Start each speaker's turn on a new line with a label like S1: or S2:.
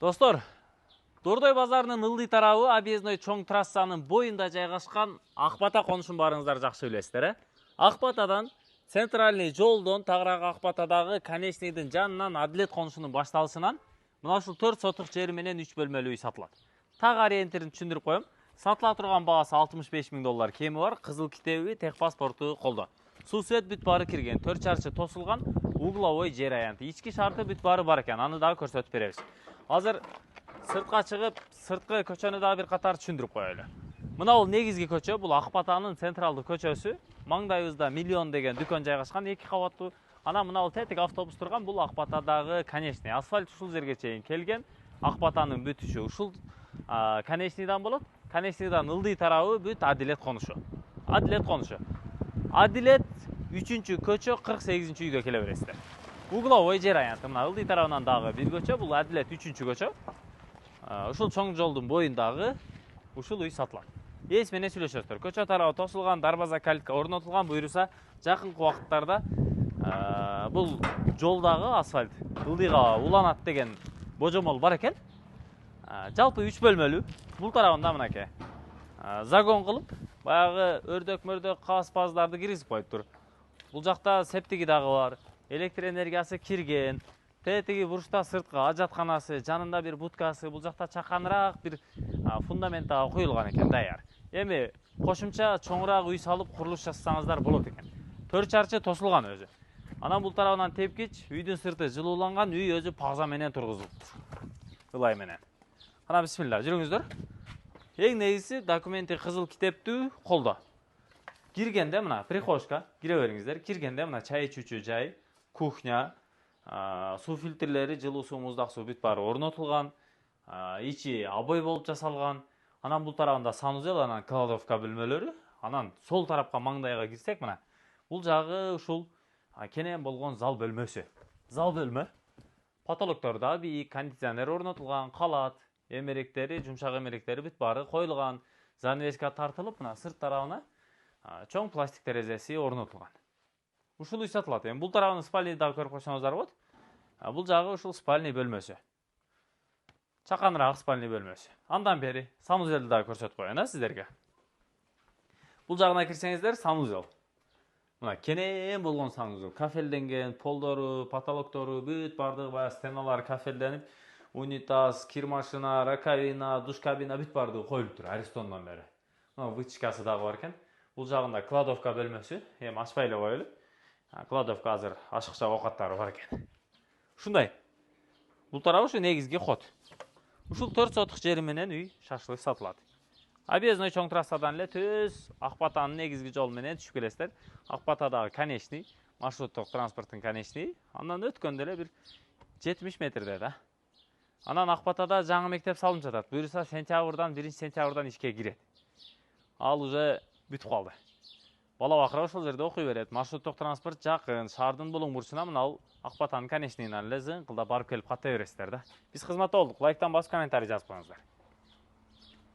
S1: Достор, Дордой базарынын ылдый тарабы объездной чоң трассанын боюнда жайгашкан Акбата конушун барыңыздар жакшы билесиздер. Акбатадан центральный жолдон тагыраак Акбатадагы конечныйдын жанынан Адилет конушунун башталышынан мына ушул 4 сотук жери менен 3 бөлмөлүү үй сатылат. Так ориентирин түшүндүрүп коем. Сатыла турган баасы $65.000 кеми бар, кызыл китеби, техпаспорту колдо. Суу свет бүт баары кирген, 4 чарчы тосулган, угловой жер аянты. Ички шарты бүт баары бар экен, аны дагы көрсөтүп беребиз. Азыр сыртка чыгып, сырткы көчөнү дагы бир катар түшүндүрүп коелу. Мына бул негизги көчө, бул Акбатанын централдык көчөсү. Маңдайыбызда Миллион деген дүкөн жайгашкан, 2 кабаттуу. Ана мына бул тетик автобус турган, бул Акбатадагы конечный. Асфальт ушул жерге чейин келген. Акбатанын бүтүшү ушул конечныйдан болот. Конечныйдан ылдый тарабы бүт Адилет конушу. Адилет конушу. Адилет 3-чү көчө 48-чи үйгө келе бересиздер. Угловой жер аянты. Мына ылдый тарабынан дагы бир көчө, бул Адилет 3-чү көчө. Ушул чоң жолдун боюндагы ушул үй сатылат. Эс менен сүйлөшөсүздөр. Көчө тарабы тосулган, дарбаза калитка орнотулган, буйруса жакынкы убакыттарда бул жолдагы асфальт ылдыйга уланат деген божомол бар экен. Жалпы 3 бөлмөлүү. Бул тарабында мынакей. Загон кылып, баягы өрдөк-мөрдөк каз-паздарды киргизип коюптур. Бул жакта септиги дагы бар. Электр энергиясы кирген. Тетиги бурчта сырткы ажатканасы, жанында бир будкасы, бул жакта чаканыраак бир фундамент дагы коюлган экен, даяр. Эми кошумча чоңураак үй салып курулуш жасасаңыздар болот экен. 4 чарчы тосулган өзү. Анан бул тарабынан тепкич, үйдүн сырты жылууланган, үй өзү пагза менен тургузулуптур. Ылай менен. Ана бисмилла, жүрүңүздөр. Эң негизи документи кызыл китептүү колдо. Киргенде мына прихожка, кире бериңиздер. Киргенде мына чай ичүүчү жай, кухня, суу фильтрлери, жылуу суу, муздак суу бүт баары орнотулган. Ичи обой болуп жасалган. Анан бул тарабында санузел, анан кладовка бөлмөлөрү. Анан сол тарапка маңдайга кирсек мына. Бул жагы ушул кенен болгон зал бөлмөсү. Зал бөлмө. Потолоктордо бийик кондиционер орнотулган, калат, эмеректери, жумшак эмеректери бүт баары коюлган. Занавеска тартылып, мына сырт тарабына чоң пластик терезеси орнотулган. Ушул үй сатылат. Бул тарабын спальный дагы көрүп койсоңуздар болот. Бул жагы ушул спальный бөлмөсү. Чаканыраак спальный бөлмөсү. Андан бери санузелди дагы көрсөтүп коеюн сиздерге. Бул жагына кирсеңиздер санузел. Мына кенен болгон санузел, кафелденген, полдору, потолоктору бүт баардыгы баягы стеналар кафелденип, унитаз, кир машина, раковина, душ кабина бүт баардыгы коюлуптур Аристондон бери. Мына вытяжкасы дагы бар экен. Бул жагында кладовка бөлмөсү. Эми ачпай эле коелу. Кладовка азыр ашыкча оокаттары бар экен. Ушундай. Бул тарабы ушу негизги ход. Ушул 4 сотук жери менен үй шашлык сатылат. Объездной чоң трассадан эле төз Акбатанын негизги жолу менен түшүп келесиздер. Акбатадагы конечный, маршруттук транспорттун конечный. Андан өткөндө эле бир 70 метрде да. Анан Акбатада жаңы мектеп салынып жатат. Буюрса сентябрдан 1-сентябрдан ишке кирет. Ал уже бүтүп калды. Бала бакыра ошол жерде окуй берет. Маршруттук транспорт жакын, шаардын булуң бурчуна мына Акбатанын конечныйынан эле зыңкылдап барып келип каттай бересиздер да. Биз кызматта болдук. Лайктан басып комментарий жазып коюңуздар.